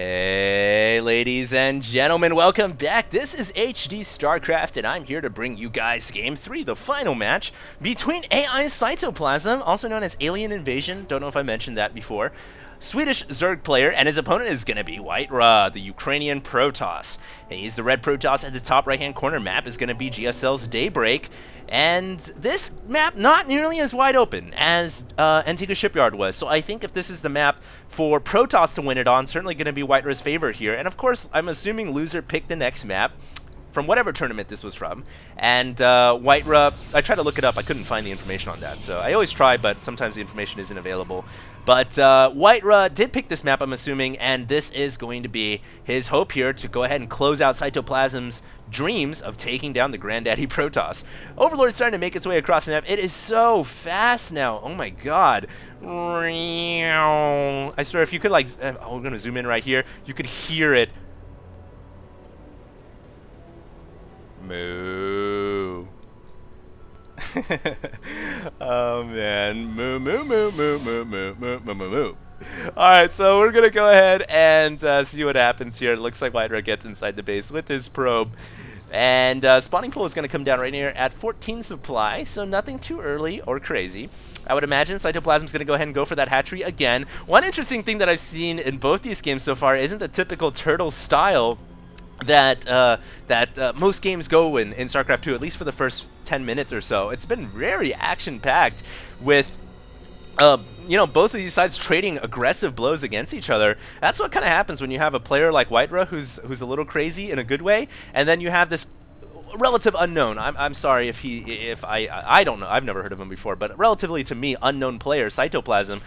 Hey ladies and gentlemen, welcome back. This is HD Starcraft and I'm here to bring you guys Game 3, the final match between ai.Cytoplasm, also known as Alien Invasion, don't know if I mentioned that before, Swedish Zerg player, and his opponent is going to be WhiteRa, the Ukrainian Protoss. He's the red Protoss at the top right-hand corner. Map is going to be GSL's Daybreak, and this map not nearly as wide open as Antigua Shipyard was, so I think if this is the map for Protoss to win it on, certainly going to be WhiteRa's favorite here, and of course, I'm assuming loser picked the next map from whatever tournament this was from, and WhiteRa, I tried to look it up, I couldn't find the information on that, so I always try, but sometimes the information isn't available. But WhiteRa did pick this map, I'm assuming, and this is going to be his hope here to go ahead and close out Cytoplasm's dreams of taking down the Granddaddy Protoss. Overlord's starting to make its way across the map. It is so fast now. Oh my god. I swear, if you could, like, oh, I'm going to zoom in right here. You could hear it. Moo. Oh man, moo moo moo moo moo moo moo moo moo moo. Alright, so we're gonna go ahead and see what happens here. It looks like WhiteRa gets inside the base with his probe. And spawning pool is going to come down right here at 14 supply, so nothing too early or crazy. I would imagine Cytoplasm is going to go ahead and go for that hatchery again. One interesting thing that I've seen in both these games so far isn't the typical turtle style that most games go in StarCraft 2, at least for the first 10 minutes or so. It's been very action-packed with, you know, both of these sides trading aggressive blows against each other. That's what kind of happens when you have a player like WhiteRa who's a little crazy in a good way, and then you have this relative unknown. I'm sorry if I don't know. I've never heard of him before, but relatively to me unknown player, Cytoplasm.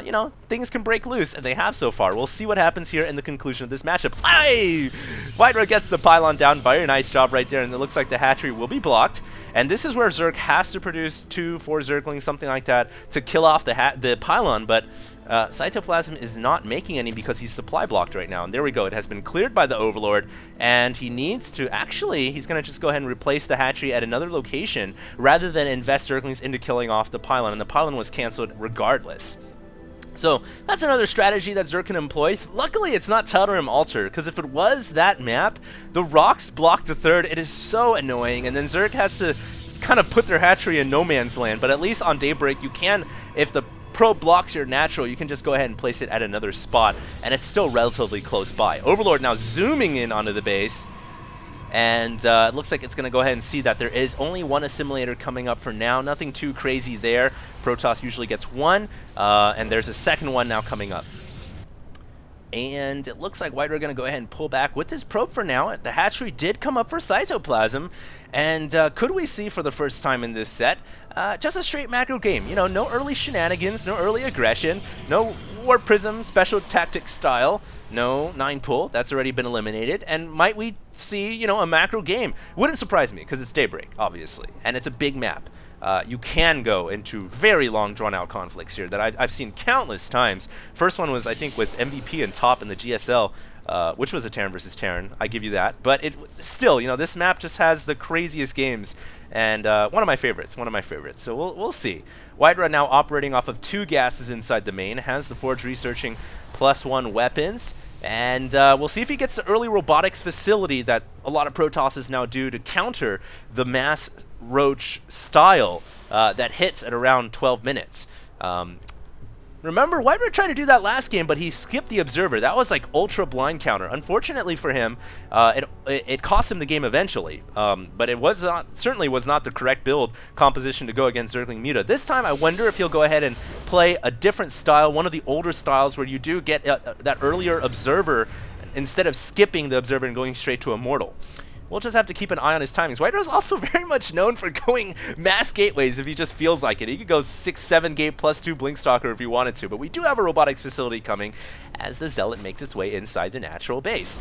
You know, things can break loose, and they have so far. We'll see what happens here in the conclusion of this matchup. Aye! WhiteRa gets the pylon down. Very nice job right there, and it looks like the hatchery will be blocked. And this is where Zerg has to produce 2, 4 Zerglings, something like that, to kill off the pylon, but Cytoplasm is not making any because he's supply blocked right now. And there we go. It has been cleared by the Overlord, and he needs to, actually, he's going to just go ahead and replace the hatchery at another location rather than invest Zerglings into killing off the pylon, and the pylon was cancelled regardless. So that's another strategy that Zerg can employ. Luckily, it's not Tal'Darim Altar, because if it was that map, the rocks block the third. It is so annoying, and then Zerg has to kind of put their hatchery in no man's land. But at least on Daybreak, you can, if the probe blocks your natural, you can just go ahead and place it at another spot, and it's still relatively close by. Overlord now zooming in onto the base, and it looks like it's going to go ahead and see that there is only one assimilator coming up for now. Nothing too crazy there. Protoss usually gets one, and there's a second one now coming up. And it looks like WhiteRa going to go ahead and pull back with his probe for now. The hatchery did come up for Cytoplasm, and could we see for the first time in this set just a straight macro game? You know, no early shenanigans, no early aggression, no War Prism special tactics style, no 9 pull, that's already been eliminated, and might we see, you know, a macro game? Wouldn't surprise me, because it's Daybreak, obviously, and it's a big map. You can go into very long, drawn-out conflicts here that I've seen countless times. First one was, I think, with MVP and Top in the GSL, which was a Terran versus Terran. I give you that. But it still, you know, this map just has the craziest games, and one of my favorites. So we'll see. WhiteRa now operating off of 2 gases inside the main, has the Forge researching +1 weapons. And we'll see if he gets the early robotics facility that a lot of Protosses now do to counter the mass roach style that hits at around 12 minutes. Remember, WhiteRa tried to do that last game, but he skipped the Observer. That was like ultra blind counter. Unfortunately for him, it cost him the game eventually. But it was certainly was not the correct build composition to go against Zergling Muta. This time, I wonder if he'll go ahead and play a different style, one of the older styles where you do get that earlier Observer instead of skipping the Observer and going straight to Immortal. We'll just have to keep an eye on his timings. WhiteRa is also very much known for going mass gateways if he just feels like it. He could go 6-7 gate +2 Blinkstalker if he wanted to, but we do have a robotics facility coming as the Zealot makes its way inside the natural base.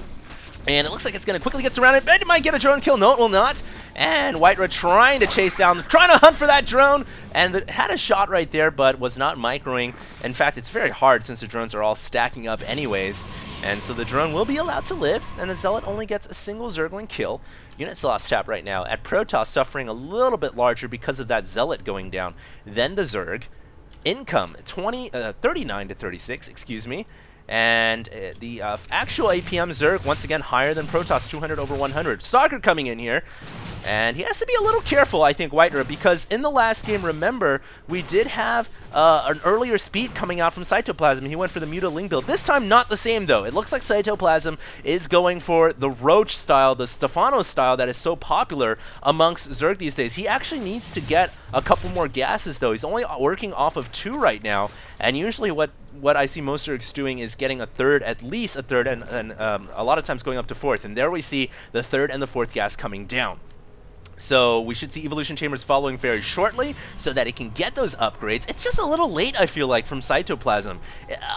And it looks like it's going to quickly get surrounded. It might get a drone kill. No, it will not. And WhiteRa trying to chase down, trying to hunt for that drone. And it had a shot right there, but was not microing. In fact, it's very hard since the drones are all stacking up anyways. And so the drone will be allowed to live, and the Zealot only gets a single Zergling kill. Units lost tap right now at Protoss, suffering a little bit larger because of that Zealot going down. Then the Zerg. Income 39 to 36, excuse me. And the actual APM Zerg, once again, higher than Protoss, 200 over 100. Stalker coming in here. And he has to be a little careful, I think, WhiteRa, because in the last game, remember, we did have an earlier speed coming out from Cytoplasm. He went for the Muta-Ling build. This time, not the same, though. It looks like Cytoplasm is going for the Roach style, the Stefano style that is so popular amongst Zerg these days. He actually needs to get a couple more gases, though. He's only working off of 2 right now, and usually what I see most Zergs doing is getting a third, at least a third, and a lot of times going up to 4th. And there we see the 3rd and the 4th gas coming down. So we should see Evolution Chambers following very shortly so that he can get those upgrades. It's just a little late, I feel like, from Cytoplasm.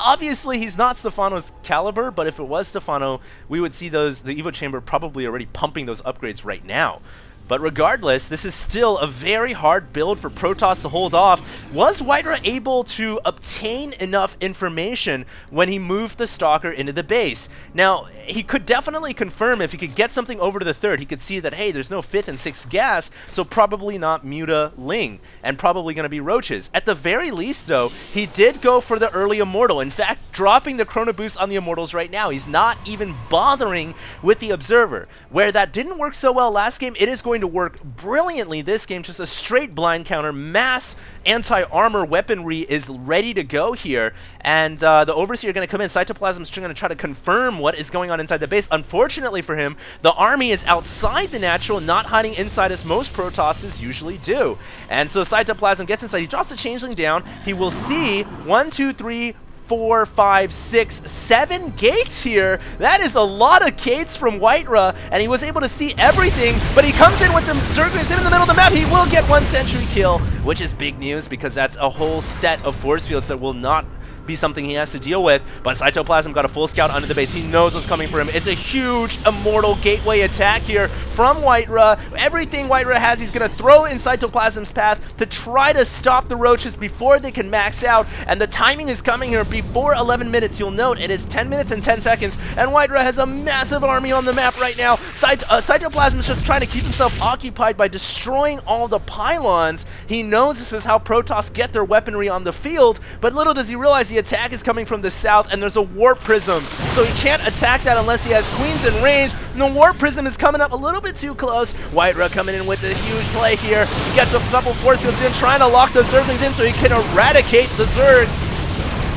Obviously, he's not Stefano's caliber, but if it was Stefano, we would see the Evo Chamber probably already pumping those upgrades right now. But regardless, this is still a very hard build for Protoss to hold off. Was WhiteRa able to obtain enough information when he moved the Stalker into the base? Now, he could definitely confirm if he could get something over to the 3rd. He could see that, hey, there's no 5th and 6th gas, so probably not Muta-Ling, and probably going to be Roaches. At the very least, though, he did go for the early Immortal. In fact, dropping the Chrono Boost on the Immortals right now. He's not even bothering with the Observer. Where that didn't work so well last game, it is going to work brilliantly this game. Just a straight blind counter. Mass anti-armor weaponry is ready to go here, and the Overseer going to come in. Cytoplasm's going to try to confirm what is going on inside the base. Unfortunately for him, the army is outside the natural, not hiding inside as most Protosses usually do. And so Cytoplasm gets inside. He drops the Changeling down. He will see 1, 2, 3, 4, 5, 6, 7 gates here. That is a lot of gates from WhiteRa, and he was able to see everything, but he comes in with the Zerglings in the middle of the map. He will get 1 sentry kill, which is big news because that's a whole set of force fields that will not be something he has to deal with. But Cytoplasm got a full scout under the base. He knows what's coming for him. It's a huge Immortal Gateway attack here from WhiteRa. Everything WhiteRa has, he's going to throw in Cytoplasm's path to try to stop the Roaches before they can max out. And the timing is coming here before 11 minutes. You'll note it is 10 minutes and 10 seconds. And WhiteRa has a massive army on the map right now. Cytoplasm is just trying to keep himself occupied by destroying all the pylons. He knows this is how Protoss get their weaponry on the field, but little does he realize the attack is coming from the south, and there's a Warp Prism, so he can't attack that unless he has Queens in range. And the Warp Prism is coming up a little bit too close. WhiteRa coming in with a huge play here. He gets a couple force fields in, trying to lock the Zerglings in so he can eradicate the Zerg.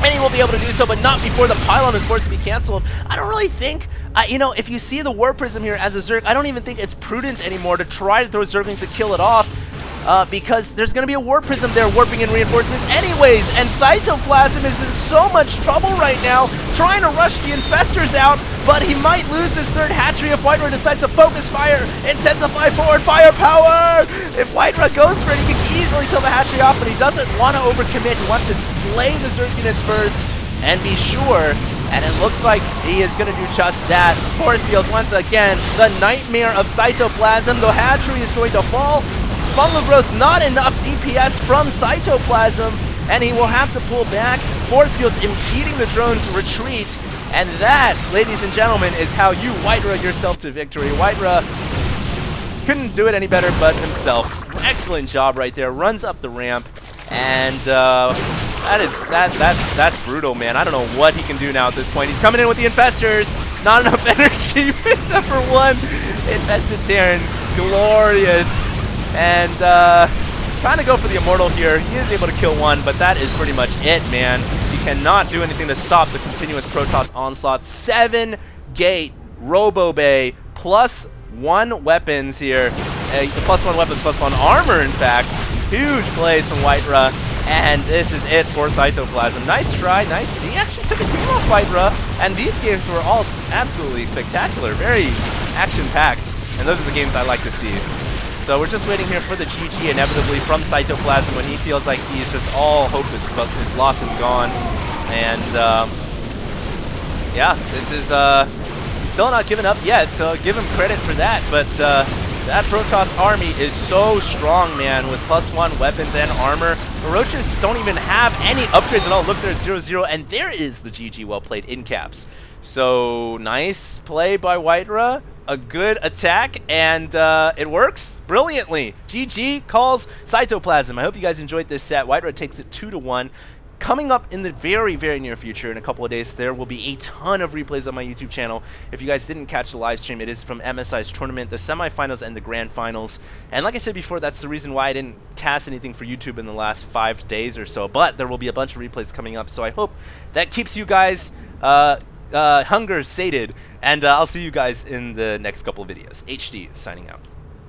And he will be able to do so, but not before the pylon is forced to be canceled. I don't really think, you know, if you see the Warp Prism here as a Zerg, I don't even think it's prudent anymore to try to throw Zerglings to kill it off. Because there's going to be a Warp Prism there warping in reinforcements anyways, and Cytoplasm is in so much trouble right now, trying to rush the Infestors out, but he might lose his 3rd hatchery if WhiteRa decides to focus fire, intensify forward firepower! If WhiteRa goes for it, he can easily kill the hatchery off, but he doesn't want to overcommit. He wants to slay the Zerg units first and be sure, and it looks like he is going to do just that. Force fields once again, the nightmare of Cytoplasm. The hatchery is going to fall. Bundle growth, not enough DPS from Cytoplasm, and he will have to pull back. Force fields impeding the drone's retreat, and that, ladies and gentlemen, is how you WhiteRa yourself to victory. WhiteRa couldn't do it any better but himself. Excellent job right there. Runs up the ramp, and that's brutal, man. I don't know what he can do now at this point. He's coming in with the Infestors. Not enough energy except for 1 Infested Terran. Glorious. And trying to go for the Immortal here. He is able to kill 1, but that is pretty much it, man. He cannot do anything to stop the continuous Protoss onslaught. 7 gate Robo Bay +1 weapons here. +1 weapons, +1 armor, in fact. Huge plays from WhiteRa, and this is it for Cytoplasm. Nice try, nice. He actually took a game off WhiteRa, and these games were all absolutely spectacular, very action-packed, and those are the games I like to see. So we're just waiting here for the GG, inevitably, from Cytoplasm when he feels like he's just all hope is lost and gone. And yeah, this is he's still not giving up yet, so give him credit for that. But that Protoss army is so strong, man, with +1 weapons and armor. The Roaches don't even have any upgrades at all. Look, they're at 0-0, and there is the GG, well played, in caps. So nice play by WhiteRa. A good attack, and it works brilliantly. GG calls Cytoplasm. I hope you guys enjoyed this set. WhiteRa takes it 2-1. coming up in the very, very near future, in a couple of days, there will be a ton of replays on my YouTube channel. If you guys didn't catch the live stream, it is from MSI's tournament, the semifinals and the grand finals. And like I said before, that's the reason why I didn't cast anything for YouTube in the last 5 days or so. But there will be a bunch of replays coming up, so I hope that keeps you guys hunger sated. And I'll see you guys in the next couple of videos. HD signing out.